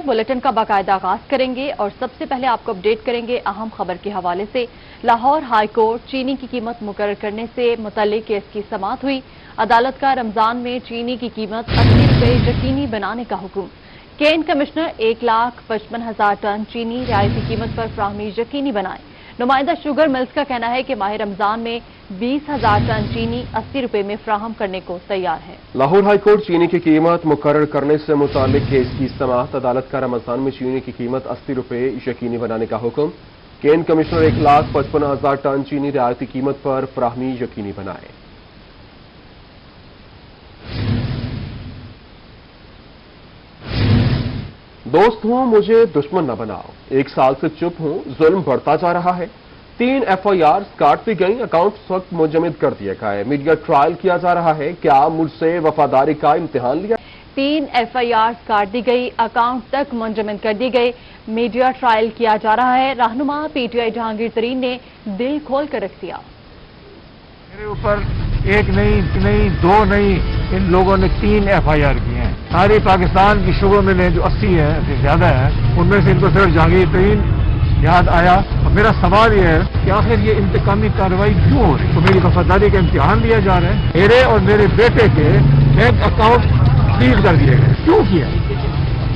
Bulletin का बाकायदा आगाज करेंगे और सबसे पहले आपको अपडेट करेंगे अहम खबर के हवाले से। लाहौर हाई कोर्ट चीनी की कीमत मुकर्रर करने से मुतल्लिक केस की समाअत हुई। अदालत का रमजान में चीनी की कीमत 80 रुपये यकीनी बनाने का हुक्म। केन कमिश्नर 1,55,000 टन चीनी रियायती कीमत पर फराहमी यकीनी बनाए। नुमाइंदा शुगर मिल्स का कहना है कि माह रमजान में 20,000 टन चीनी 80 रुपये में फराहम करने को तैयार है। लाहौर हाई कोर्ट चीनी की कीमत मुकर्रर करने से मुतालिक केस की समाअत। अदालत का रमजान में चीनी की कीमत 80 रुपये यकीनी बनाने का हुक्म। केन कमिश्नर 1,55,000 टन चीनी रियायती कीमत पर फराहमी यकीनी बनाए। दोस्त हूं मुझे दुश्मन न बनाओ, 1 साल से चुप हूं, जुल्म बढ़ता जा रहा है। 3 FIR काट दी गई, अकाउंट वक्त मुंजमद कर दिया गया। मीडिया ट्रायल किया जा रहा है, क्या मुझसे वफादारी का इम्तिहान लिया? 3 FIR काट दी गई, अकाउंट तक मुंजमद कर दी गई, मीडिया ट्रायल किया जा रहा है। रहनुमा PTI जहांगीर तरीन ने दिल खोल कर रख दिया। मेरे ऊपर 1 नहीं 2 नहीं, इन लोगों ने 3 FIR किए हैं। सारे पाकिस्तान की शुगर मिलें जो 80 है ज्यादा है, उनमें से इनको सिर्फ जहांगीर तरीन याद आया। और मेरा सवाल यह है कि आखिर ये इंतकामी कार्रवाई क्यों हो रही? तो मेरी वफादारी का इम्तिहान लिया जा रहा है। मेरे और मेरे बेटे के बैंक अकाउंट फ्रीज कर दिए गए। क्यों किया?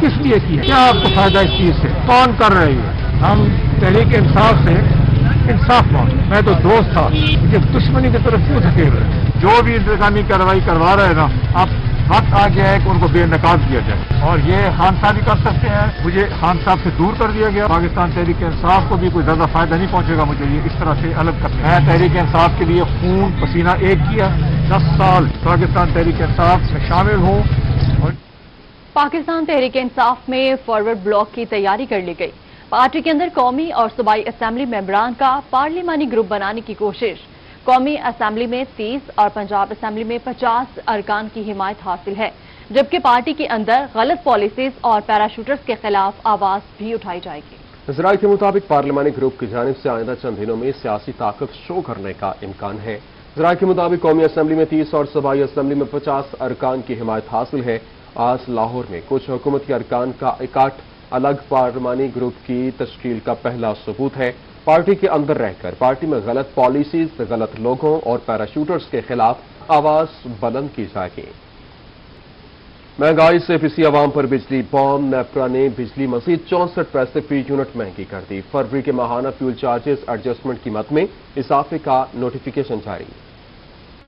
किस लिए किया? क्या आपको फायदा इस चीज से? कौन कर रही है? हम तहरीक इंसाफ से इंसाफ मांगे। मैं तो दोस्त था, मुझे दुश्मनी की तरफ क्यों धकेल रहे? जो भी इंतकामी कार्रवाई करवा रहे हैं ना, अब वक्त आ गया है कि उनको बेनकाब किया जाए। और ये खान साहब भी कर सकते हैं, मुझे खान साहब से दूर कर दिया गया। पाकिस्तान तहरीक इंसाफ को भी कोई ज्यादा फायदा नहीं पहुंचेगा मुझे ये इस तरह से अलग करने। मैं तहरीक इंसाफ के लिए खून पसीना एक किया, 10 साल पाकिस्तान तहरीक इंसाफ में शामिल हूँ। पाकिस्तान तहरीक इंसाफ में फॉरवर्ड ब्लॉक की तैयारी कर ली गई। पार्टी के अंदर कौमी और सूबाई असेंबली मेंबरान का पार्लिमानी ग्रुप बनाने की कोशिश। कौमी असेंबली में 30 और पंजाब असेंबली में 50 अरकान की हिमायत हासिल है, जबकि पार्टी के अंदर गलत पॉलिसीज और पैराशूटर्स के खिलाफ आवाज भी उठाई जाएगी। ज़राए के मुताबिक पार्लिमानी ग्रुप की जानिब से आइंदा चंद दिनों में सियासी ताकत शो करने का इम्कान है। ज़राए के मुताबिक कौमी असेंबली में 30 और सूबाई असेंबली में 50 अरकान की हिमायत हासिल है। आज लाहौर में कुछ हुकूमती अरकान का इकाठ अलग पार्लिमानी ग्रुप की तश्कील का पहला सबूत है। पार्टी के अंदर रहकर पार्टी में गलत पॉलिसीज, गलत लोगों और पैराशूटर्स के खिलाफ आवाज बुलंद की जाएगी। महंगाई से पिसी आवाम पर बिजली बॉम्ब। नेपरा ने बिजली मजीद 64 पैसे फी यूनिट महंगी कर दी। फरवरी के माहाना फ्यूल चार्जेस एडजस्टमेंट कीमत में इजाफे का नोटिफिकेशन जारी।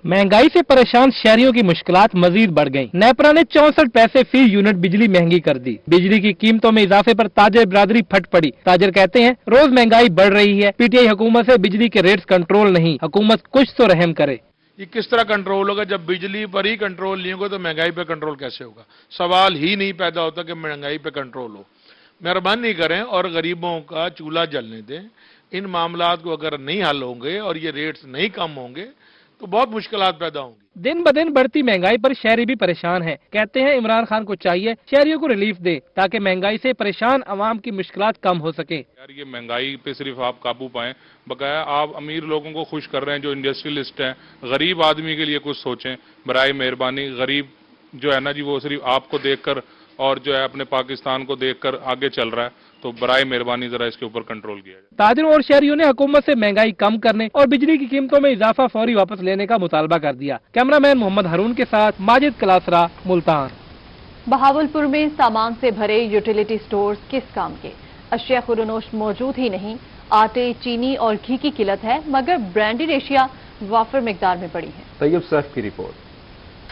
महंगाई से परेशान शहरियों की मुश्किलात मजीद बढ़ गईं। नेपरा ने 64 पैसे फी यूनिट बिजली महंगी कर दी। बिजली की कीमतों में इजाफे पर ताजर बिरादरी फट पड़ी। ताजर कहते हैं रोज महंगाई बढ़ रही है। PTI हुकूमत से बिजली के रेट्स कंट्रोल नहीं, हुकूमत कुछ तो रहम करे। ये किस तरह कंट्रोल होगा? जब बिजली पर ही कंट्रोल नहीं होगा तो महंगाई पे कंट्रोल कैसे होगा? सवाल ही नहीं पैदा होता कि महंगाई पे कंट्रोल हो। मेहरबानी करें और गरीबों का चूल्हा जलने दें। इन मामलात को अगर नहीं हल होंगे और ये रेट्स नहीं कम होंगे तो बहुत मुश्किलात पैदा होंगी। दिन ब दिन बढ़ती महंगाई पर शहरी भी परेशान हैं। कहते हैं इमरान खान को चाहिए शहरियों को रिलीफ दे ताकि महंगाई से परेशान अवाम की मुश्किलात कम हो सके। यार ये महंगाई पे सिर्फ आप काबू पाएं, बकाया आप अमीर लोगों को खुश कर रहे हैं जो इंडस्ट्रियलिस्ट हैं। गरीब आदमी के लिए कुछ सोचें बराए मेहरबानी। गरीब जो है ना जी, वो सिर्फ आपको देखकर और जो है अपने पाकिस्तान को देखकर आगे चल रहा है, तो बराए मेहरबानी जरा इसके ऊपर कंट्रोल किया जाए। ताजिरों और शहरियों ने हुकूमत से महंगाई कम करने और बिजली की कीमतों में इजाफा फौरी वापस लेने का मुतालबा कर दिया। कैमरामैन मोहम्मद हारून के साथ माजिद कलासरा, मुल्तान। बहावलपुर में सामान से भरे यूटिलिटी स्टोर्स किस काम के? अशिया खुरनोश मौजूद ही नहीं। आटे, चीनी और घी की किल्लत है, मगर ब्रांडेड एशिया वाफर मिकदार में पड़ी है। तैयब सैफ की रिपोर्ट।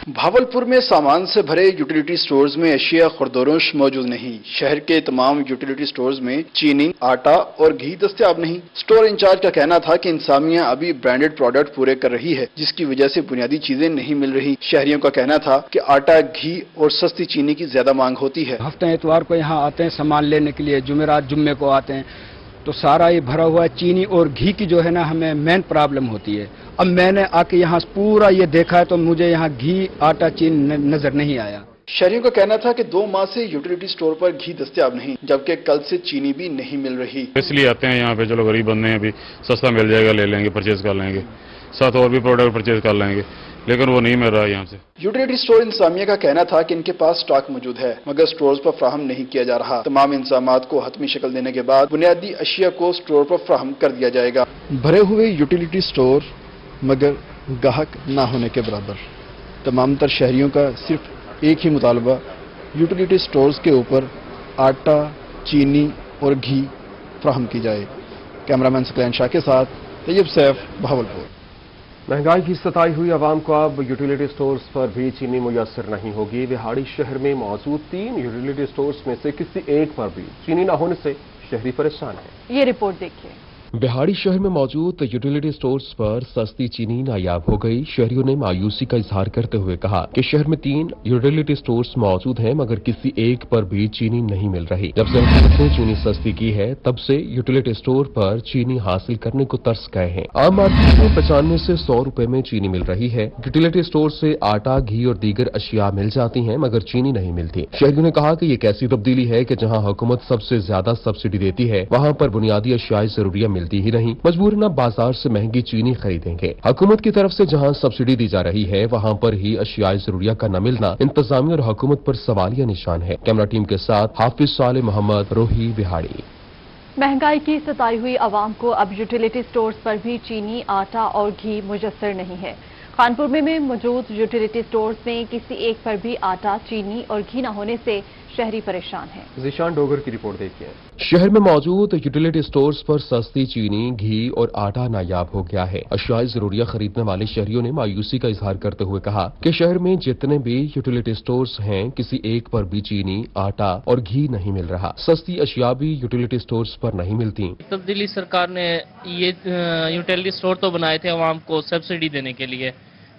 भावलपुर में सामान से भरे यूटिलिटी स्टोर्स में अशिया खुरदोरोश मौजूद नहीं। शहर के तमाम यूटिलिटी स्टोर्स में चीनी, आटा और घी दस्तयाब नहीं। स्टोर इंचार्ज का कहना था कि इंतजामिया अभी ब्रांडेड प्रोडक्ट पूरे कर रही है, जिसकी वजह से बुनियादी चीजें नहीं मिल रही। शहरियों का कहना था कि आटा, घी और सस्ती चीनी की ज्यादा मांग होती है। हफ्ते इतवार को यहाँ आते हैं सामान लेने के लिए, जुमेरात जुम्मे को आते हैं, तो सारा ये भरा हुआ है। चीनी और घी की जो है ना हमें मेन प्रॉब्लम होती है। अब मैंने आके यहाँ पूरा ये देखा है तो मुझे यहाँ घी, आटा, चीनी नजर नहीं आया। शहरियों का कहना था कि 2 माह से यूटिलिटी स्टोर पर घी दस्तयाब नहीं, जबकि कल से चीनी भी नहीं मिल रही। इसलिए आते हैं यहाँ पे, चलो गरीब बंदे हैं, अभी सस्ता मिल जाएगा, ले लेंगे, परचेज कर लेंगे, साथ और भी प्रोडक्ट परचेज कर लेंगे। लेकिन वो नहीं मिल रहा है यहाँ से। यूटिलिटी स्टोर इंतजामिया का कहना था कि इनके पास स्टॉक मौजूद है, मगर स्टोर्स पर फ्राहम नहीं किया जा रहा। तमाम इंतजामात को हतमी शक्ल देने के बाद बुनियादी अशिया को स्टोर पर फ्राहम कर दिया जाएगा। भरे हुए यूटिलिटी स्टोर मगर गाहक न होने के बराबर। तमाम तर शहरियों का सिर्फ एक ही मुतालबा, यूटिलिटी स्टोर्स के ऊपर आटा, चीनी और घी फ्राहम की जाए। कैमरामैन सकलैन शाह के साथ तैयब सैफ, बहावलपुर। महंगाई की सताई हुई आवाम को अब यूटिलिटी स्टोर्स पर भी चीनी मुयस्सर नहीं होगी। बिहाड़ी शहर में मौजूद 3 यूटिलिटी स्टोर्स में से किसी एक पर भी चीनी न होने से शहरी परेशान है। ये रिपोर्ट देखिए। बिहाड़ी शहर में मौजूद यूटिलिटी स्टोर्स पर सस्ती चीनी नायाब हो गई। शहरियों ने मायूसी का इजहार करते हुए कहा कि शहर में 3 यूटिलिटी स्टोर्स मौजूद हैं, मगर किसी एक पर भी चीनी नहीं मिल रही। जब से हुकूमत ने चीनी सस्ती की है, तब से यूटिलिटी स्टोर पर चीनी हासिल करने को तरस गए हैं। आम मार्केट में 95 से 100 रुपए में चीनी मिल रही है। यूटिलिटी स्टोर से आटा, घी और दीगर अशिया मिल जाती हैं, मगर चीनी नहीं मिलती। शहरियों ने कहा कि ये कैसी तब्दीली है कि जहाँ हुकूमत सबसे ज्यादा सब्सिडी देती है, वहाँ पर बुनियादी अशियाई जरूरियात मिलती ही नहीं। मजबूरन अब बाजार से महंगी चीनी खरीदेंगे। हुकूमत की तरफ से जहां सब्सिडी दी जा रही है, वहां पर ही अशियाई जरूरियात का न मिलना इंतजामिया और हुकूमत पर सवालिया निशान है। कैमरा टीम के साथ हाफिज साले मोहम्मद, रोही, बिहाड़ी। महंगाई की सताई हुई आवाम को अब यूटिलिटी स्टोर्स पर भी चीनी, आटा और घी मुयस्सर नहीं है। कानपुर में मौजूद यूटिलिटी स्टोर्स में किसी एक पर भी आटा, चीनी और घी न होने से शहरी परेशान है। ज़ीशान डोगर की रिपोर्ट देखिए। शहर में मौजूद यूटिलिटी स्टोर्स पर सस्ती चीनी, घी और आटा नायाब हो गया है। अशियाई जरूरियात खरीदने वाले शहरियों ने मायूसी का इजहार करते हुए कहा कि शहर में जितने भी यूटिलिटी स्टोर्स हैं, किसी एक पर भी चीनी, आटा और घी नहीं मिल रहा। सस्ती अशिया भी यूटिलिटी स्टोर्स पर नहीं मिलती। तब्दीली सरकार ने ये यूटिलिटी स्टोर तो बनाए थे आवाम को सब्सिडी देने के लिए,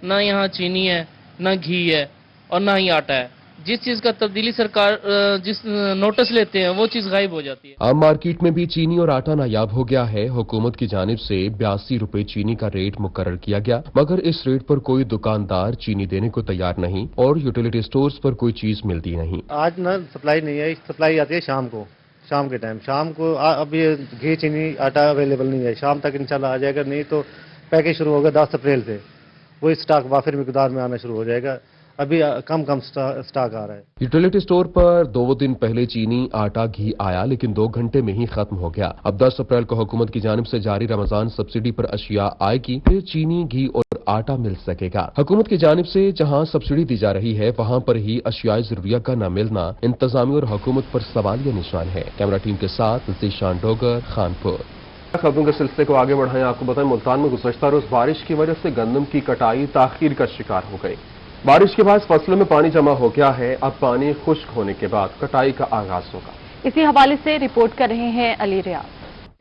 ना यहाँ चीनी है, ना घी है और ना ही आटा है। जिस चीज का तब्दीली सरकार जिस नोटिस लेते हैं वो चीज गायब हो जाती है। आम मार्केट में भी चीनी और आटा नायाब हो गया है। हुकूमत की जानिब से 82 रुपए चीनी का रेट मुकर्रर किया गया, मगर इस रेट पर कोई दुकानदार चीनी देने को तैयार नहीं और यूटिलिटी स्टोर्स पर कोई चीज मिलती नहीं। आज ना सप्लाई नहीं है, सप्लाई आती है शाम को, शाम के टाइम। शाम को अब ये घी, चीनी, आटा अवेलेबल नहीं है। शाम तक इंशाल्लाह आ जाएगा, नहीं तो पैकेज शुरू होगा 10 अप्रैल से। वही स्टॉक वाफिर मिकदार में आना शुरू हो जाएगा। अभी कम स्टॉक आ रहा है। यूटिलिटी स्टोर पर 2 दिन पहले चीनी, आटा, घी आया, लेकिन 2 घंटे में ही खत्म हो गया। अब 10 अप्रैल को हुकूमत की जानिब से जारी रमजान सब्सिडी पर अशिया आएगी, फिर चीनी, घी और आटा मिल सकेगा। हुकूमत की जानिब से जहां सब्सिडी दी जा रही है, वहां पर ही अशियाई जरूरियात का न मिलना इंतजामिया और हुकूमत पर सवालिया निशान है। कैमरा टीम के साथ ज़ीशान डोगर, खानपुर। खबरों के सिलसिले को आगे बढ़ाएं। आपको बताएं, मुल्तान में गुज़श्ता रोज बारिश की वजह से गंदम की कटाई ताखीर का शिकार हो गई। बारिश के बाद फसलों में पानी जमा हो गया है। अब पानी खुश्क होने के बाद कटाई का आगाज होगा। इसी हवाले से रिपोर्ट कर रहे हैं अली रियाज।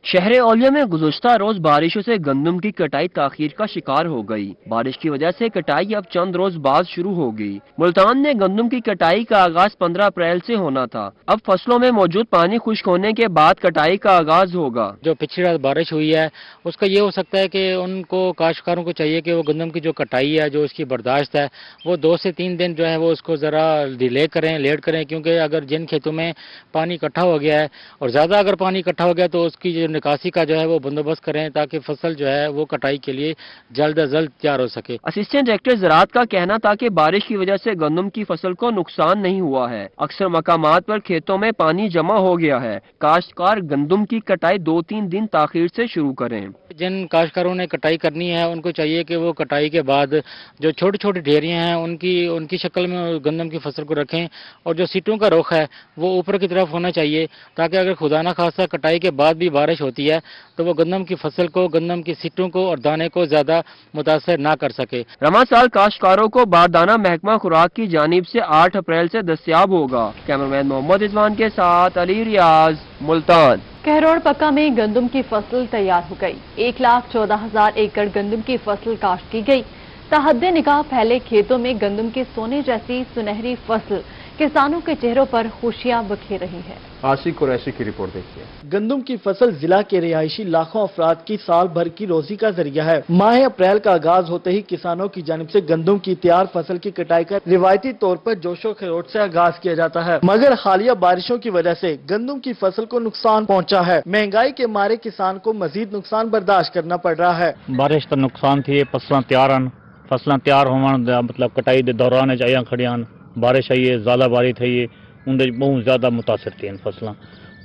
शहर औलिया में गुज़श्ता रोज बारिशों से गंदम की कटाई ताखीर का शिकार हो गई। बारिश की वजह से कटाई अब चंद रोज बाद शुरू हो गई। मुल्तान में गंदम की कटाई का आगाज 15 अप्रैल से होना था। अब फसलों में मौजूद पानी खुश्क होने के बाद कटाई का आगाज होगा। जो पिछली रात बारिश हुई है, उसका ये हो सकता है कि उनको काश्तकारों को चाहिए कि वो गंदम की जो कटाई है, जो उसकी बर्दाश्त है, वो 2 से 3 दिन जो है वो उसको जरा डिले करें, लेट करें। क्योंकि अगर जिन खेतों में पानी इकट्ठा हो गया है और ज्यादा अगर पानी इकट्ठा हो गया, तो उसकी जो निकासी का जो है वो बंदोबस्त करें, ताकि फसल जो है वो कटाई के लिए जल्द अज जल्द तैयार हो सके। असिस्टेंट डायरेक्टर ज़राअत का कहना था कि बारिश की वजह से गंदम की फसल को नुकसान नहीं हुआ है। अक्सर मकामात पर खेतों में पानी जमा हो गया है। काश्तकार गंदम की कटाई 2-3 दिन ताखीर से शुरू करें। जिन काश्तकारों ने कटाई करनी है, उनको चाहिए कि वो कटाई के बाद जो छोटी छोटी ढेरियां हैं उनकी शक्ल में गंदम की फसल को रखें, और जो सीटों का रुख है वो ऊपर की तरफ होना चाहिए, ताकि अगर खुदा ना खासा कटाई के बाद भी बारिश होती है तो वो गंदम की फसल को, गंदम की सीटों को और दाने को ज्यादा मुतासर ना कर सके। रमा साल काश्तकारों को बारदाना महकमा खुराक की जानिब से 8 अप्रैल से दस्तयाब होगा। कैमरामैन मोहम्मद रिजवान के साथ अली रियाज, मुल्तान। कहरोड़ पक्का में गंदम की फसल तैयार हो गई। 1,14,000 एकड़ गंदम की फसल काश्त की गई। तहद्दे निगाह फैले खेतों में गंदम के सोने जैसी सुनहरी फसल किसानों के चेहरों पर खुशियां बखेर रही है। आशिक कुरैशी की रिपोर्ट देखिए। गंदम की फसल जिला के रिहायशी लाखों अफराद की साल भर की रोजी का जरिया है। माह अप्रैल का आगाज होते ही किसानों की जानिब से गंदम की तैयार फसल की कटाई का रिवायती तौर पर जोशो खरोश से आगाज किया जाता है, मगर हालिया बारिशों की वजह से गंदम की फसल को नुकसान पहुँचा है। महंगाई के मारे किसान को मजीद नुकसान बर्दाश्त करना पड़ रहा है। बारिश तो नुकसान थी, फसलें तैयार हैं, फसलां तैयार होवन दा मतलब कटाई दे दौरान आइयां खड़ियां बारिश आई है ज़्यादा बारिश थी है उनके बहुत ज़्यादा मुतासर थी फसलां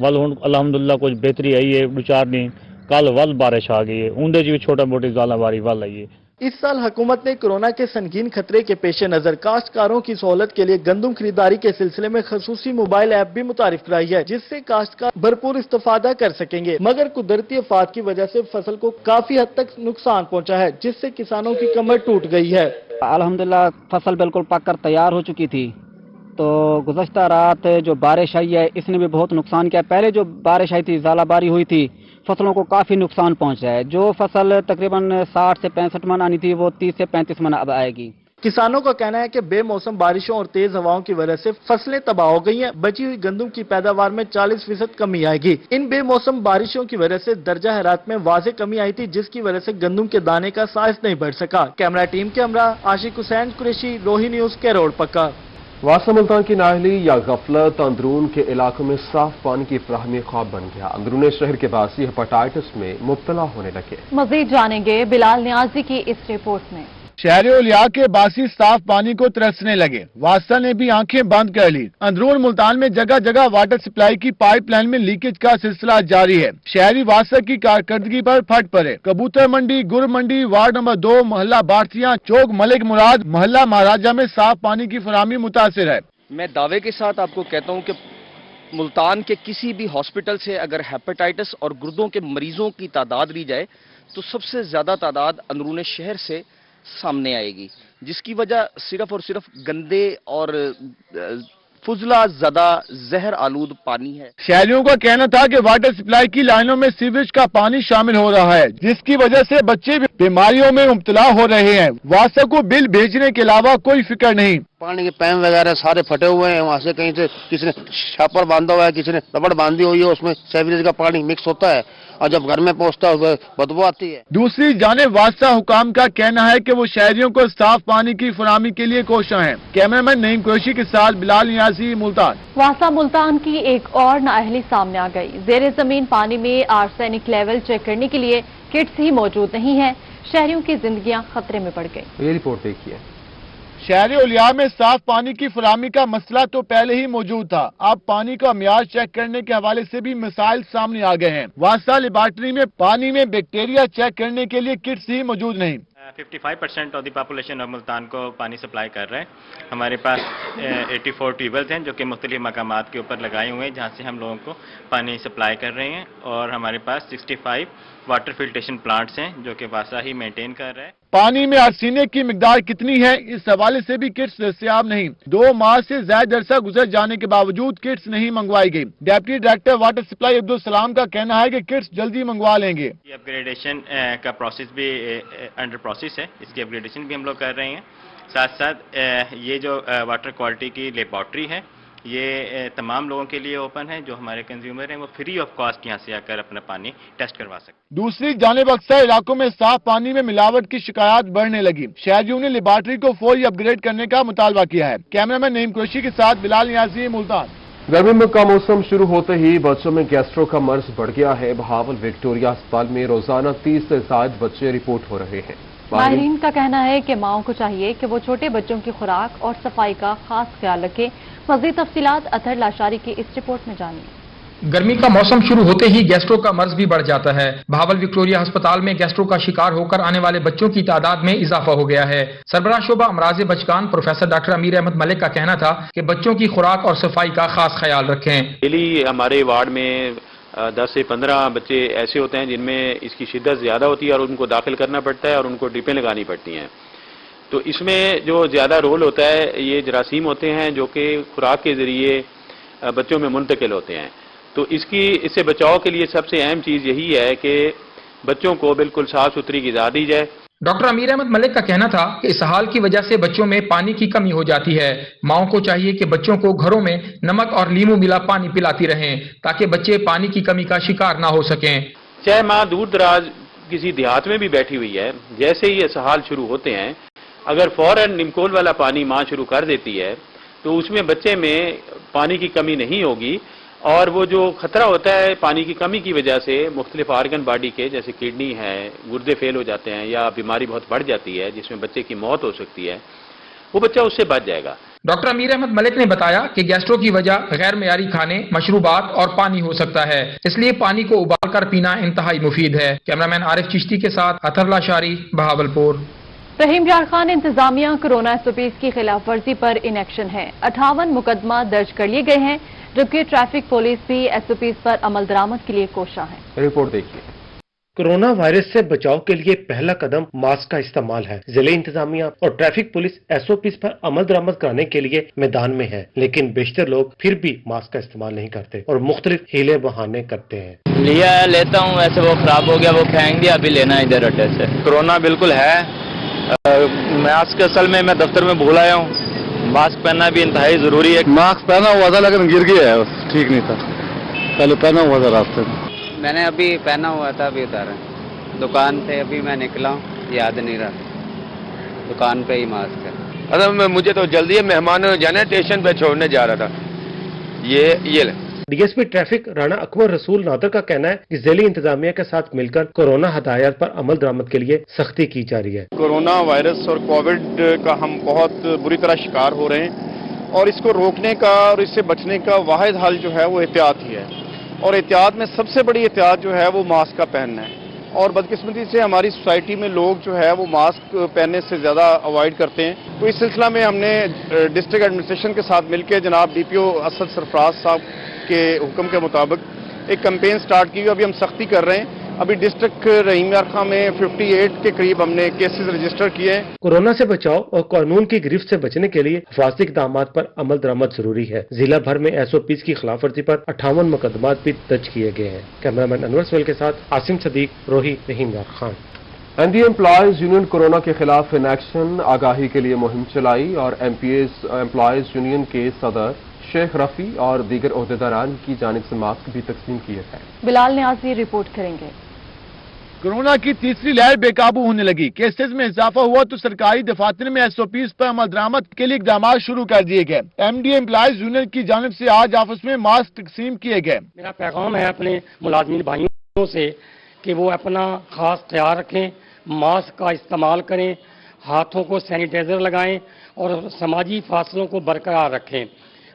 वल हुण अलहमदुलिल्लाह कुछ बेहतरी आई है 2-4 दिन कल वल बारिश आ गई है उनके भी छोटा मोटी ज़्यादा बारी वल आई है। इस साल हुकूमत ने कोरोना के संगीन खतरे के पेश नजर काश्तकारों की सहूलत के लिए गंदम खरीदारी के सिलसिले में खसूसी मोबाइल ऐप भी मुतारिफ कराई है जिससे काश्तकार भरपूर इस्तेफादा कर सकेंगे, मगर कुदरती आफात की वजह से फसल को काफी हद तक नुकसान पहुंचा है जिससे किसानों की कमर टूट गई है। अल्हम्दुलिल्लाह फसल बिल्कुल पककर तैयार हो चुकी थी तो गुज़श्ता रात जो बारिश आई है इसने भी बहुत नुकसान किया। पहले जो बारिश आई थी ज़ालाबारी हुई थी फसलों को काफ़ी नुकसान पहुंचा है। जो फसल तकरीबन 60 से 65 मन आनी थी वो 30 से 35 मन अब आएगी। किसानों का कहना है कि बेमौसम बारिशों और तेज हवाओं की वजह से फसलें तबाह हो गई हैं। बची हुई गंदम की पैदावार में 40% कमी आएगी। इन बेमौसम बारिशों की वजह से दर्जा हरारत में वाज़ेह कमी आई थी जिसकी वजह से गंदम के दाने का साइज नहीं बढ़ सका। कैमरा टीम के हमरा आशिक हुसैन कुरैशी, रोही न्यूज के रोड पक्का। वासा मुल्तान की नाअहली या गफलत अंदरून के इलाकों में साफ पानी की फराहमी ख्वाब बन गया। अंदरून शहर के बासी हेपेटाइटिस में मुब्तला होने लगे। मजीद जानेंगे बिलाल नियाजी की इस रिपोर्ट में। शहर के बासी साफ पानी को तरसने लगे। वासा ने भी आंखें बंद कर ली। अंदरून मुल्तान में जगह जगह वाटर सप्लाई की पाइपलाइन में लीकेज का सिलसिला जारी है। शहरी वासा की कारकर्दगी पर फट पड़े। कबूतर मंडी, गुर मंडी, वार्ड नंबर 2, मोहल्ला बारतिया, चौक मलिक मुराद, मोहल्ला महाराजा में साफ पानी की फराहमी मुतासिर है। मैं दावे के साथ आपको कहता हूँ कि मुल्तान के किसी भी हॉस्पिटल से अगर हेपेटाइटिस और गुर्दों के मरीजों की तादाद ली जाए तो सबसे ज्यादा तादाद अंदरून शहर से सामने आएगी, जिसकी वजह सिर्फ और सिर्फ गंदे और फुजला ज़्यादा जहर आलूद पानी है। शहरियों का कहना था कि वाटर सप्लाई की लाइनों में सीवेज का पानी शामिल हो रहा है जिसकी वजह से बच्चे बीमारियों में मुब्तला हो रहे हैं। वासा को बिल भेजने के अलावा कोई फिक्र नहीं। पानी के पैप वगैरह सारे फटे हुए हैं। वहाँ से कहीं से किसी ने छापर बांधा हुआ है, किसी ने रबड़ बांधी हुई है, उसमें सीवरेज का पानी मिक्स होता है और जब घर में पहुंचता है बदबू आती है। दूसरी जानिब वासा हुकाम का कहना है कि वो शहरियों को साफ पानी की फराहमी के लिए कोशिश हैं। कैमरामैन नईम कुरैशी के साथ बिलाल नियाजी, मुल्तान। वासा मुल्तान की एक और नाअहली सामने आ गई। जेर जमीन पानी में आर्सेनिक लेवल चेक करने के लिए किट्स ही मौजूद नहीं है। शहरियों की जिंदगियां खतरे में पड़ गई। ये रिपोर्ट देखिए। शहर उलिया में साफ पानी की फराहमी का मसला तो पहले ही मौजूद था, अब पानी का मियार चेक करने के हवाले से भी मसाइल सामने आ गए हैं। वासा लेबॉर्ट्री में पानी में बैक्टीरिया चेक करने के लिए किट्स ही मौजूद नहीं। 55% of the population of Multan को पानी सप्लाई कर रहे हैं। हमारे पास 84 ट्यूबवेल्स हैं जो कि मुख्तलिफ मकामात के ऊपर लगाए हुए हैं जहाँ से हम लोगों को पानी सप्लाई कर रहे हैं और हमारे पास 65 वाटर फिल्ट्रेशन प्लांट्स हैं जो कि वासा ही मेंटेन कर रहा है। पानी में आर्सेनिक की मिकदार कितनी है इस हवाले से भी किट्स दस्तयाब नहीं। 2 माह से ज्यादा अरसा गुजर जाने के बावजूद किट्स नहीं मंगवाई गई। Deputy director water supply Abdul Salam का कहना है कि किट्स जल्दी मंगवा लेंगे। अपग्रेडेशन का प्रोसेस भी अंडर प्रोसेस है, इसकी अपग्रेडेशन भी हम लोग कर रहे हैं। साथ साथ ये जो वाटर क्वालिटी की लेबॉर्ट्री है ये तमाम लोगों के लिए ओपन है। जो हमारे कंज्यूमर हैं वो फ्री ऑफ कॉस्ट यहाँ से आकर अपना पानी टेस्ट करवा सकते। दूसरी जानिब अक्सर इलाकों में साफ पानी में मिलावट की शिकायत बढ़ने लगी। शहरियों ने लेबॉर्ट्री को फौरी अपग्रेड करने का मुतालबा किया है। कैमरामैन नईम कुरैशी के साथ बिलाल नियाजी, मुल्तान। गर्मी का मौसम शुरू होते ही बच्चों में गैस्ट्रो का मर्ज बढ़ गया है। बहावल विक्टोरिया अस्पताल में रोजाना 30 से ज्यादा बच्चे रिपोर्ट हो रहे हैं। माहिरीन का कहना है कि माओं को चाहिए कि वो छोटे बच्चों की खुराक और सफाई का खास ख्याल रखें। मज़ीद तफसीलात अतहर लाशारी की इस रिपोर्ट में जानिए। गर्मी का मौसम शुरू होते ही गैस्ट्रो का मर्ज भी बढ़ जाता है। बहावल विक्टोरिया अस्पताल में गैस्ट्रो का शिकार होकर आने वाले बच्चों की तादाद में इजाफा हो गया है। सरबराह शोबा अमराज बचकान प्रोफेसर डॉक्टर अमीर अहमद मलिक का कहना था कि बच्चों की खुराक और सफाई का खास ख्याल रखें। डेली हमारे वार्ड में 10 से 15 बच्चे ऐसे होते हैं जिनमें इसकी शिद्दत ज्यादा होती है और उनको दाखिल करना पड़ता है और उनको ड्रिपें लगानी पड़ती हैं। तो इसमें जो ज्यादा रोल होता है ये जरासीम होते हैं जो कि खुराक के जरिए बच्चों में मुंतकिल होते हैं। तो इससे बचाव के लिए सबसे अहम चीज यही है कि बच्चों को बिल्कुल साफ सुथरी ग़िज़ा दी जाए। डॉक्टर अमीर अहमद मलिक का कहना था कि इस हाल की वजह से बच्चों में पानी की कमी हो जाती है। माओं को चाहिए कि बच्चों को घरों में नमक और लीमू मिला पानी पिलाती रहें ताकि बच्चे पानी की कमी का शिकार ना हो सकें। चाहे माँ दूर दराज किसी देहात में भी बैठी हुई है, जैसे ही ये हाल शुरू होते हैं अगर फौरन निमकोल वाला पानी माँ शुरू कर देती है तो उसमें बच्चे में पानी की कमी नहीं होगी اور وہ جو خطرہ ہوتا ہے پانی کی کمی کی وجہ سے مختلف آرگن باڈی کے جیسے کڈنی ہے، گردے فیل ہو جاتے ہیں یا بیماری بہت بڑھ جاتی ہے جس میں بچے کی موت ہو سکتی ہے، وہ بچہ اس سے بچ جائے گا۔ ڈاکٹر امیر احمد ملک نے بتایا کہ گیسٹرو کی وجہ غیر معیاری کھانے، مشروبات اور پانی ہو سکتا ہے، اس لیے پانی کو ابال کر پینا انتہائی مفید ہے۔ کیمرامین عارف چشتی کے ساتھ اطہر لاشاری، بہاولپور۔ رحیم یار خان انتظامیہ کورونا SOPs کی خلاف ورزی پر ان ایکشن ہے۔ 58 مقدمہ درج کر لیے گئے ہیں، جبکہ ٹریفک پولیس بھی SOPs پر عمل درآمد کے لیے کوشاں ہے۔ رپورٹ دیکھیے۔ کورونا وائرس سے بچاؤ کے لیے پہلا قدم ماسک کا استعمال ہے۔ ضلع انتظامیہ اور ٹریفک پولیس SOPs پر عمل درآمد کرانے کے لیے میدان میں ہے، لیکن بیشتر لوگ پھر بھی ماسک کا استعمال نہیں کرتے اور مختلف ہیلے بہانے کرتے ہیں۔ لیتا ہوں، ویسے وہ خراب ہو گیا، وہ پھینک دیا، ابھی لینا ادھر اڈے سے۔ کورونا بالکل ہے، ماسک اصل میں دفتر میں بھول آیا ہوں، ماسک پہننا بھی انتہائی ضروری ہے۔ ماسک پہنا ہوا تھا لیکن گر گیا ہے، ٹھیک نہیں تھا، پہلے پہنا ہوا تھا راستے میں۔ میں نے ابھی پہنا ہوا تھا، ابھی اتارا دکان سے، ابھی میں نکلا ہوں، یاد نہیں رہا، دکان پہ ہی ماسک ہے۔ اصل مجھے تو جلدی ہے، مہمان جانا اسٹیشن پہ چھوڑنے جا رہا تھا، یہ لے۔ DSP ٹریفک رانا اکبر رسول نادر کا کہنا ہے کہ ذیلی انتظامیہ کے ساتھ مل کر کورونا ہدایات پر عمل درآمد کے لیے سختی کی جا رہی ہے۔ کورونا وائرس اور کووڈ کا ہم بہت بری طرح شکار ہو رہے ہیں، اور اس کو روکنے کا اور اس سے بچنے کا واحد حل جو ہے وہ احتیاط ہی ہے، اور احتیاط میں سب سے بڑی احتیاط جو ہے وہ ماسک کا پہننا ہے۔ اور بدقسمتی سے ہماری سوسائٹی میں لوگ جو ہے وہ ماسک پہننے سے زیادہ اوائڈ کرتے ہیں، تو اس سلسلہ میں ہم نے ڈسٹرکٹ ایڈمنسٹریشن کے ساتھ مل کے جناب DPO اسد سرفراز صاحب کے حکم کے مطابق ایک کمپین سٹارٹ کی ہوئی، ابھی ہم سختی کر رہے ہیں۔ ابھی ڈسٹرکٹ رحیم یار خان میں 58 کے قریب ہم نے کیسز رجسٹر کیے ہیں۔ کورونا سے بچاؤ اور قانون کی گرفت سے بچنے کے لیے حفاظتی اقدامات پر عمل درآمد ضروری ہے۔ ضلع بھر میں SOPs کی خلاف ورزی پر 58 مقدمات بھی درج کیے گئے ہیں۔ کیمرامین انور سویل کے ساتھ عاصم صدیق، روہی، رحیم یار Khan. NDA employees union corona کے خلاف ان ایکشن آگاہی کے لیے مہم چلائی اور MPS امپلائیز یونین کے صدر شیخ رفیع اور دیگر عہدیداران کی جانب سے ماسک بھی تقسیم کیے گئے۔ بلال نیازی رپورٹ کریں گے۔ کورونا کی تیسری لہر بے قابو ہونے لگی، کیسز میں اضافہ ہوا تو سرکاری دفاتر میں SOPs پر عمل درآمد کے لیے اقدامات شروع کر دیے گئے۔ MDA امپلائیز یونین کی جانب سے آج آفس میں ماسک تقسیم کیے گئے۔ میرا پیغام ہے اپنے ملازمین بھائیوں سے کہ وہ اپنا خاص خیال رکھیں، ماسک کا استعمال کریں، ہاتھوں کو سینیٹائزر لگائیں اور سماجی فاصلوں کو برقرار رکھیں۔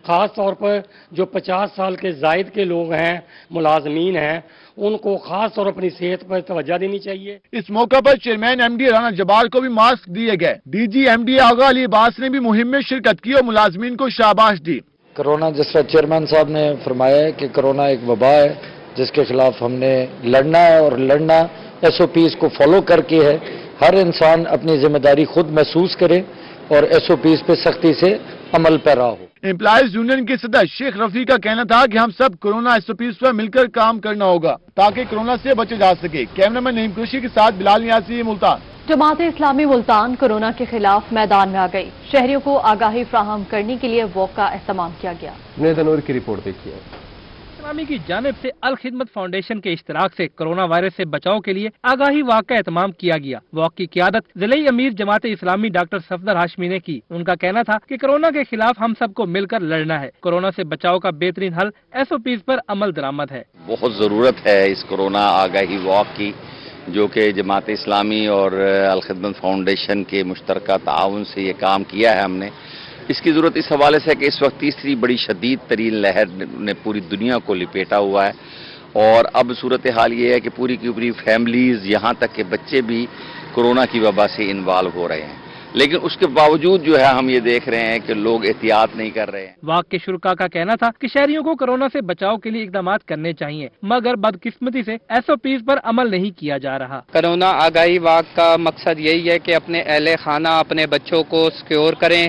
خاص طور پر جو 50 سال کے زائد کے لوگ ہیں، ملازمین ہیں، ان کو خاص طور اپنی صحت پر توجہ دینی چاہیے۔ اس موقع پر چیئرمین MDA رانا جبار کو بھی ماسک دیے گئے۔ DG MDA آغا علی عباس نے بھی مہم میں شرکت کی اور ملازمین کو شاباش دی۔ کورونا جس طرح چیئرمین صاحب نے فرمایا ہے کہ کورونا ایک وبا ہے جس کے خلاف ہم نے لڑنا ہے، اور لڑنا SOPs کو فالو کر کے ہے۔ ہر انسان اپنی ذمہ داری خود محسوس کرے اور SOPs پہ سختی سے عمل پیرا ہو۔ امپلائیز یونین کے صدر شیخ رفیع کا کہنا تھا کہ ہم سب کورونا SOPs پر مل کر کام کرنا ہوگا تاکہ کورونا سے بچے جا سکے۔ کیمرامین نعیم قریشی کے ساتھ بلال نیازی، ملتان۔ جماعت اسلامی ملتان کورونا کے خلاف میدان میں آ گئی، شہریوں کو آگاہی فراہم کرنے کے لیے واک کا اہتمام کیا گیا۔ جنید انور کی رپورٹ دیکھیے۔ اسلامی کی جانب سے الخدمت فاؤنڈیشن کے اشتراک سے کورونا وائرس سے بچاؤ کے لیے آگاہی واک کا اہتمام کیا گیا۔ واک کی قیادت ضلعی امیر جماعت اسلامی ڈاکٹر صفدر ہاشمی نے کی۔ ان کا کہنا تھا کہ کورونا کے خلاف ہم سب کو مل کر لڑنا ہے۔ کورونا سے بچاؤ کا بہترین حل SOPs پر عمل درآمد ہے۔ بہت ضرورت ہے اس کورونا آگاہی واک کی، جو کہ جماعت اسلامی اور الخدمت فاؤنڈیشن کے مشترکہ تعاون سے یہ کام کیا ہے ہم نے۔ اس کی ضرورت اس حوالے سے ہے کہ اس وقت تیسری بڑی شدید ترین لہر نے پوری دنیا کو لپیٹا ہوا ہے، اور اب صورتحال یہ ہے کہ پوری کی پوری فیملیز، یہاں تک کہ بچے بھی کورونا کی وبا سے انوالو ہو رہے ہیں، لیکن اس کے باوجود جو ہے ہم یہ دیکھ رہے ہیں کہ لوگ احتیاط نہیں کر رہے ہیں۔ واک کے شرکا کا کہنا تھا کہ شہریوں کو کورونا سے بچاؤ کے لیے اقدامات کرنے چاہیے، مگر بدقسمتی سے SOPs پر عمل نہیں کیا جا رہا۔ کورونا آگاہی واک کا مقصد یہی ہے کہ اپنے اہل خانہ، اپنے بچوں کو سیکیور کریں،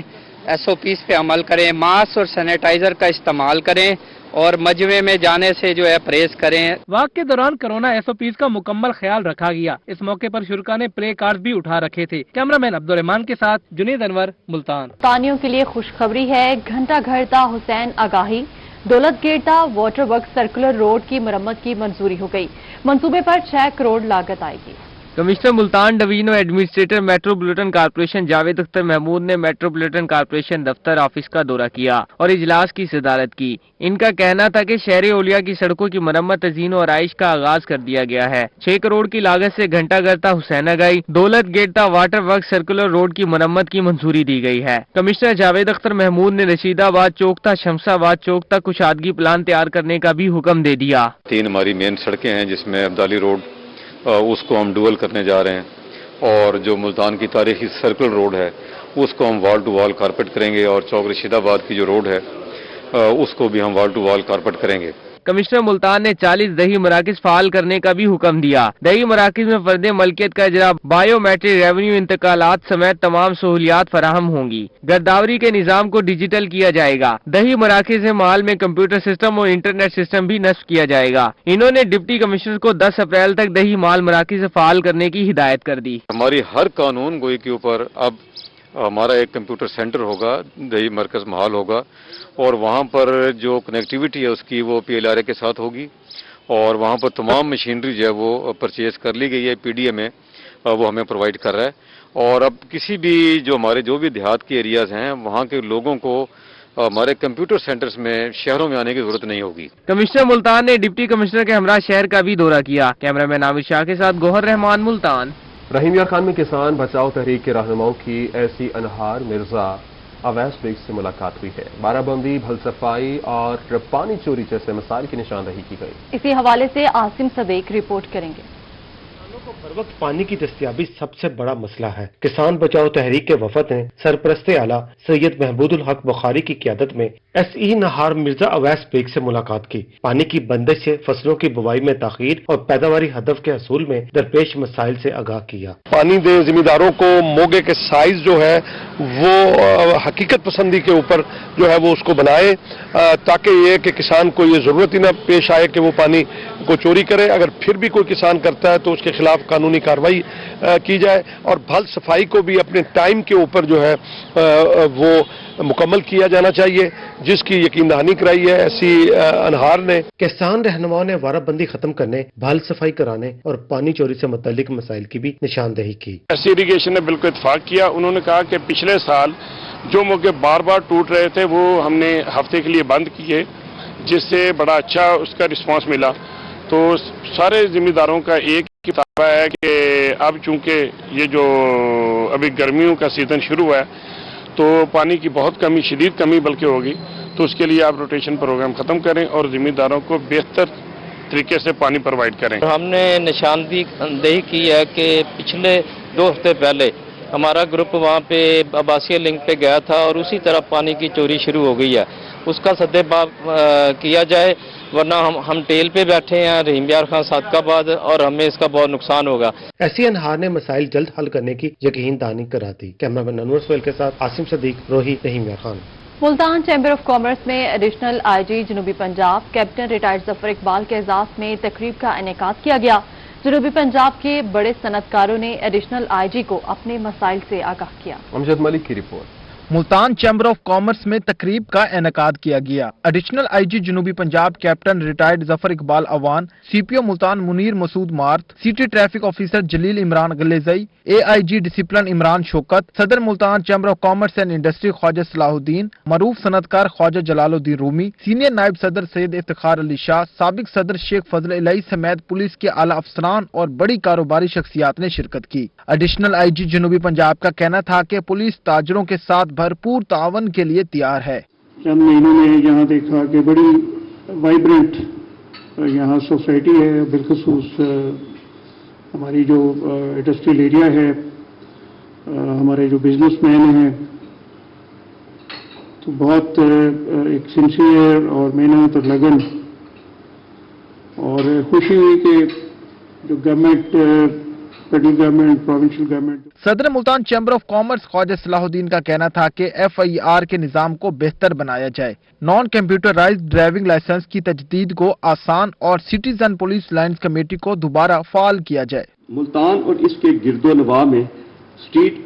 SOPs پہ عمل کریں، ماسک اور سینیٹائزر کا استعمال کریں اور مجمع میں جانے سے جو ہے پرہیز کریں۔ واک کے دوران کورونا SOPs کا مکمل خیال رکھا گیا۔ اس موقع پر شرکا نے پلے کارڈ بھی اٹھا رکھے تھے۔ کیمرامین عبدالرحمان کے ساتھ جنید انور، ملتان۔ پانیوں کے لیے خوشخبری ہے، گھنٹہ گھر تا حسین آگاہی، دولت گیٹ تا واٹر ورک سرکولر روڈ کی مرمت کی منظوری ہو گئی۔ منصوبے پر 6 کروڑ لاگت آئے گی۔ Commissioner Multan division administrator metropolitan corporation Javed Akhtar Mahmood ने मेट्रोपॉलिटन कॉर्पोरेशन दफ्तर ऑफिस का दौरा किया और इजलास की सदारत की। इनका कहना था कि शहर ओलिया की सड़कों की मरम्मत, तज़ीन और आइश का आगाज कर दिया गया है। 6 करोड़ की लागत से घंटा गरता हुसैना गई, दौलत get water work circular road की मरम्मत की मंजूरी दी गई है। कमिश्नर जावेद अख्तर महमूद ने रशीदाबाद चौक था शमशाबाद चौक तक कुशादगी प्लान तैयार करने का भी हुक्म दे दिया। 3 हमारी मेन सड़कें हैं जिसमें अब्दाली रोड उसको हम डुअल करने जा रहे हैं और जो मुल्तान की तारीखी सर्कल रोड है उसको हम वॉल टू वॉल कारपेट करेंगे और चौक रशीदाबाद की जो रोड है उसको भी हम वॉल टू वॉल कारपेट करेंगे। कमिश्नर मुल्तान ने 40 दही मराकज फाल करने का भी हुक्म दिया। दही मराकज में फर्द मलकियत का इजरा, बायोमेट्रिक रेवेन्यू इंतकालात समेत तमाम सहूलियात फराहम होंगी। गर्दावरी के निजाम को डिजिटल किया जाएगा। दही मराकज से माल में कंप्यूटर सिस्टम और इंटरनेट सिस्टम भी नस्ब किया जाएगा। इन्होंने डिप्टी कमिश्नर को 10 अप्रैल तक दही माल मराकज से फाल करने की हिदायत कर दी। हमारी हर कानून गोई के ऊपर अब हमारा एक कंप्यूटर सेंटर होगा, दही मरकज महाल होगा और वहाँ पर जो कनेक्टिविटी है उसकी वो PLRA के साथ होगी और वहाँ पर तमाम मशीनरी जो है वो परचेज कर ली गई है। PDA में वो हमें प्रोवाइड कर रहा है और अब किसी भी जो हमारे जो भी देहात के एरियाज हैं वहाँ के लोगों को हमारे कंप्यूटर सेंटर्स में शहरों में आने की जरूरत नहीं होगी। कमिश्नर मुल्तान ने डिप्टी कमिश्नर के हमरा शहर का भी दौरा किया। कैमरामैन आमिर शाह के साथ गोहर रहमान, मुल्तान। रहीम यार खान में किसान बचाओ तहरीक के रहनुमाओं की ऐसी अनहार मिर्जा अवैस बेग से मुलाकात हुई है। बाराबंदी, भल सफाई और पानी चोरी जैसे मसाइल की निशानदही की गई। इसी हवाले से आसिम सदेक रिपोर्ट करेंगे। को बर वक्त पानी की दस्तियाबी सबसे बड़ा मसला है। किसान बचाओ तहरीक के वफद ने सरपरस्त आला सैयद महमूदुल हक बुखारी की क़ियादत में SE नहार मिर्जा अवैस बेग से मुलाकात की। पानी की बंदिश से फसलों की बुवाई में ताखीर और पैदावारी हदफ के हसूल में दरपेश मसाइल से आगाह किया। पानी दे जिम्मेदारों को मोगे के साइज जो है वो हकीकत पसंदी के ऊपर जो है वो उसको बनाए ताकि ये कि किसान को ये जरूरत ही ना पेश आए कि वो पानी को चोरी करे। अगर फिर भी कोई किसान करता है तो उसके खिलाफ कानूनी कार्रवाई की जाए और भल सफाई को भी अपने टाइम के ऊपर जो है वो मुकम्मल किया जाना चाहिए, जिसकी यकीन दहानी कराई है ऐसी अनहार ने। किसान रहनुमाओं ने वाराबंदी खत्म करने, भल सफाई कराने और पानी चोरी से मुतल्लिक मसाइल की भी निशानदेही की। ऐसी इरिगेशन ने बिल्कुल इत्तेफाक किया। उन्होंने कहा कि पिछले साल जो मौके बार बार टूट रहे थे वो हमने हफ्ते के लिए बंद किए, जिससे बड़ा अच्छा उसका रिस्पांस मिला। तो सारे जिम्मेदारों का एक ही दावा है कि अब चूंकि ये जो अभी गर्मियों का सीजन शुरू है तो पानी की बहुत कमी, शदीद कमी बल्कि होगी, तो उसके लिए आप रोटेशन प्रोग्राम खत्म करें और जिम्मेदारों को बेहतर तरीके से पानी प्रोवाइड करें। हमने निशानदेही की है कि पिछले 2 हफ्ते पहले हमारा ग्रुप वहाँ पे आवासीय लिंक पे गया था और उसी तरह पानी की चोरी शुरू हो गई है। उसका सद्देबाब किया जाए, वरना हम टेल पे बैठे हैं रहीम यार खान सादकाबाद और हमें इसका बहुत नुकसान होगा। ऐसी अनहार ने मसाइल जल्द हल करने की यकीन दहानी करा दी। कैमरामैन अनवर सोहेल के साथ Asim Sadiq, Rohi, Rahim Yar Khan. Multan chamber of commerce में एडिशनल IG जनूबी पंजाब कैप्टन रिटायर्ड जफर इकबाल के एजाज में तकरीब का इनेकाद किया गया। जनूबी पंजाब के बड़े सनतकारों ने एडिशनल IG को अपने मसाइल से आगाह किया। अमजद मलिक की report. Multan chamber of commerce में तकरीब का इनेकाद किया गया। एडिशनल IG जनूबी Punjab captain retired Zafar Iqbal Awan, CPO Multan Munir Masood Marth, city traffic officer Jalil Imran Galezai, AIG discipline Imran Shaukat, सदर Multan chamber of commerce and industry Khawaja Salahuddin, मरूफ सनतकार ख्वाजा जलालुद्दीन रूमी, सीनियर नायब सदर सैयद इफ्तिखार अली शाह, साबिक सदर शेख फजल इलाही समेत पुलिस के आला अफसरान और बड़ी कारोबारी शख्सियात ने शिरकत की। एडिशनल IG जनूबी पंजाब का कहना था कि पुलिस ताजरों के साथ भरपूर तावन के लिए तैयार है। चंद महीनों में यहाँ देखा कि बड़ी वाइब्रेंट यहाँ सोसाइटी है, बिलखसूस हमारी जो इंडस्ट्रियल एरिया है, हमारे जो बिजनेसमैन हैं, तो बहुत एक सिंसियर और मेहनत और लगन और खुशी हुई कि जो government, federal government, provincial government. सदर Multan chamber of commerce Khawaja Salahuddin का कहना था कि FIR के निजाम को बेहतर बनाया जाए, नॉन कंप्यूटराइज्ड ड्राइविंग लाइसेंस की तजदीद को आसान और सिटीजन पुलिस लाइन्स कमेटी को दोबारा फाल किया जाए। मुल्तान और इसके गिरदोनवा में स्ट्रीट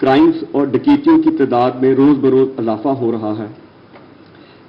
क्राइम्स और डकैतियों की तादाद में रोज बरोज इजाफा हो रहा है,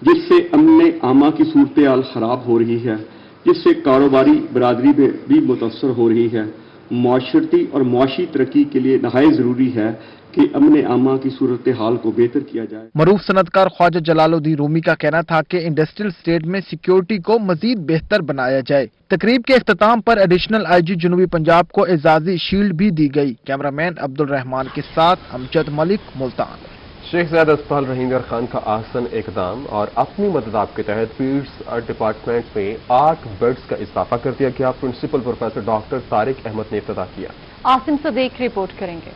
जिससे अमन आमा की सूरत हाल खराब हो रही है, जिससे कारोबारी बरादरी में भी मुतासर हो रही है معاشرتی اور معاشی ترقی کے لیے نہایت ضروری ہے کہ امن عامہ کی صورتحال کو بہتر کیا جائے۔ معروف صنعتکار خواجہ جلال الدین رومی کا کہنا تھا کہ انڈسٹریل اسٹیٹ میں سیکیورٹی کو مزید بہتر بنایا جائے۔ تقریب کے اختتام پر ایڈیشنل آئی جی جنوبی پنجاب کو اعزازی شیلڈ بھی دی گئی۔ کیمرامین عبد الرحمان کے ساتھ امجد ملک، ملتان۔ شیخ زاید اسپتال رحیم یار خان کا احسن اقدام اور اپنی مدد آپ کے تحت پیڈز ڈپارٹمنٹ میں 8 بیڈز کا اضافہ کر دیا گیا۔ Principal professor doctor Tariq Ahmed نے افتتاح کیا۔ عاصم صدیق رپورٹ کریں گے۔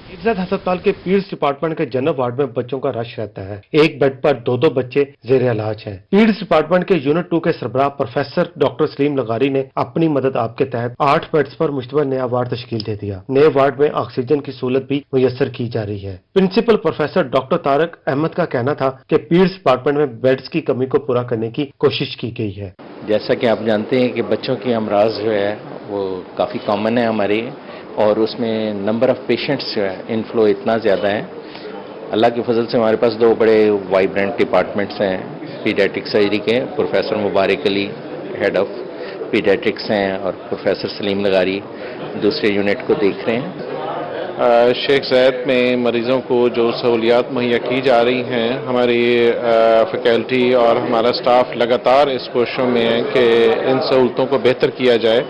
شیخ زاید ہسپتال کے پیڈز ڈپارٹمنٹ کے جنرل وارڈ میں بچوں کا رش رہتا ہے۔ ایک بیڈ پر 2 بچے زیر علاج ہیں۔ پیڈز ڈپارٹمنٹ کے یونٹ 2 کے سربراہ پروفیسر ڈاکٹر سلیم لغاری نے اپنی مدد آپ کے تحت 8 بیڈز پر مشتمل نیا وارڈ تشکیل دے دیا۔ نئے وارڈ میں آکسیجن کی سہولت بھی میسر کی جا رہی ہے۔ Principal professor doctor Tariq Ahmed کا کہنا تھا کہ پیڈز ڈپارٹمنٹ میں بیڈز کی کمی کو پورا کرنے کی کوشش کی گئی ہے۔ جیسا کہ آپ جانتے ہیں کہ بچوں کی امراض جو ہے وہ کافی کامن ہے ہماری، اور اس میں نمبر آف پیشنٹس جو ہے انفلو اتنا زیادہ ہے۔ اللہ کی فضل سے ہمارے پاس 2 بڑے وائبرنٹ ڈپارٹمنٹس ہیں پیڈیاٹرک سرجری کے، professor Mubarak Ali head of paediatrics ہیں اور پروفیسر سلیم لغاری دوسرے یونٹ کو دیکھ رہے ہیں۔ شیخ زاید میں مریضوں کو جو سہولیات مہیا کی جا رہی ہیں، ہماری فیکلٹی اور ہمارا سٹاف لگاتار اس کوششوں میں ہے کہ ان سہولتوں کو بہتر کیا جائے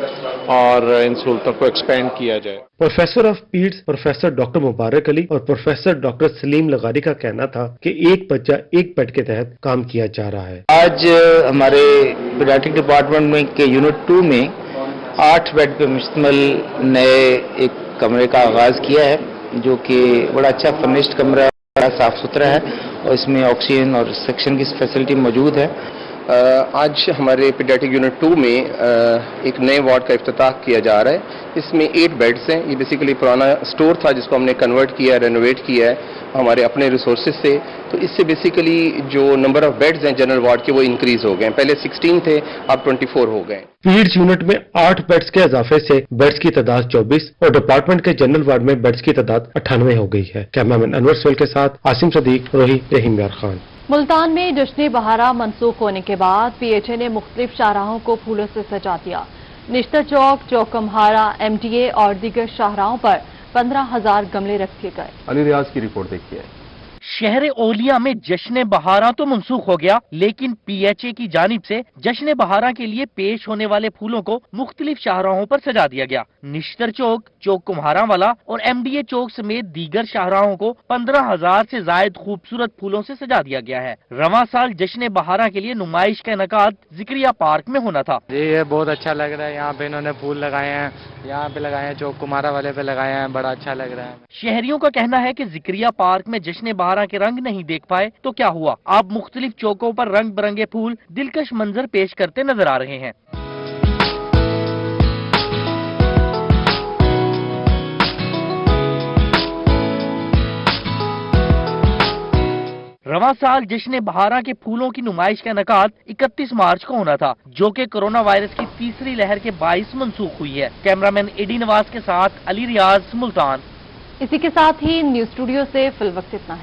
اور ان سہولتوں کو ایکسپینڈ کیا جائے۔ Professor of peds professor doctor Mubarak Ali اور پروفیسر ڈاکٹر سلیم لغاری کا کہنا تھا کہ ایک بچہ ایک بیڈ کے تحت کام کیا جا رہا ہے۔ آج ہمارے پیڈیاٹرک ڈپارٹمنٹ میں کے یونٹ 2 میں 8 بیڈ پہ مشتمل نئے ایک کمرے کا آغاز کیا ہے، جو کہ بڑا اچھا فرنشڈ کمرہ ہے، بڑا صاف ستھرا ہے اور اس میں آکسیجن اور سیکشن کی فیسلٹی موجود ہے۔ آج ہمارے پیڈیاٹرک یونٹ 2 میں ایک نئے وارڈ کا افتتاح کیا جا رہا ہے۔ اس میں 8 بیڈز ہیں۔ یہ بیسیکلی پرانا سٹور تھا جس کو ہم نے کنورٹ کیا ہے، رینوویٹ کیا ہے ہمارے اپنے ریسورسز سے، تو اس سے بیسیکلی جو نمبر آف بیڈز ہیں جنرل وارڈ کے وہ انکریز ہو گئے ہیں۔ پہلے 16 تھے، اب 24 ہو گئے۔ پیڈز یونٹ میں 8 بیڈز کے اضافے سے بیڈز کی تعداد 24 اور ڈپارٹمنٹ کے جنرل وارڈ میں بیڈز کی تعداد 98 ہو گئی ہے۔ کیمرامین انور سویل کے ساتھ عاصم صدیق، روہی، رحیم یار خان۔ ملتان میں جشن بہارہ منسوخ ہونے کے بعد پی ایچ اے نے مختلف شاہراہوں کو پھولوں سے سجا دیا۔ نشتر چوک، چوک کمہارا، ایم ٹی اے اور دیگر شاہراہوں پر 15,000 گملے رکھے گئے۔ علی ریاض کی رپورٹ دیکھیے۔ شہر اولیا میں جشن بہارہ تو منسوخ ہو گیا، لیکن پی ایچ اے کی جانب سے جشن بہارہ کے لیے پیش ہونے والے پھولوں کو مختلف شاہراہوں پر سجا دیا گیا۔ نشتر چوک، چوک کمہارا والا اور ایم ڈی اے چوک سمیت دیگر شاہراہوں کو 15,000 سے زائد خوبصورت پھولوں سے سجا دیا گیا ہے۔ رواں سال جشن بہارہ کے لیے نمائش کا انعقاد ذکریہ پارک میں ہونا تھا۔ یہ بہت اچھا لگ رہا ہے، یہاں پہ انہوں نے پھول لگائے ہیں، یہاں پہ لگائے ہیں، چوک کمہارا والے پہ لگائے ہیں، بڑا اچھا لگ رہا ہے۔ شہریوں کا کہنا ہے کہ ذکریہ پارک میں جشن بہارہ کے رنگ نہیں دیکھ پائے تو کیا ہوا، اب مختلف چوکوں پر رنگ برنگے پھول دلکش منظر پیش کرتے نظر آ رہے ہیں۔ رواں سال جشن بہارہ کے پھولوں کی نمائش کا انعقاد 31 مارچ کو ہونا تھا، جو کہ کورونا وائرس کی تیسری لہر کے باعث منسوخ ہوئی ہے۔ کیمرامین ایڈی نواز کے ساتھ علی ریاض، ملتان۔ اسی کے ساتھ ہی نیوز اسٹوڈیو سے فی الوقت اتنا ہے۔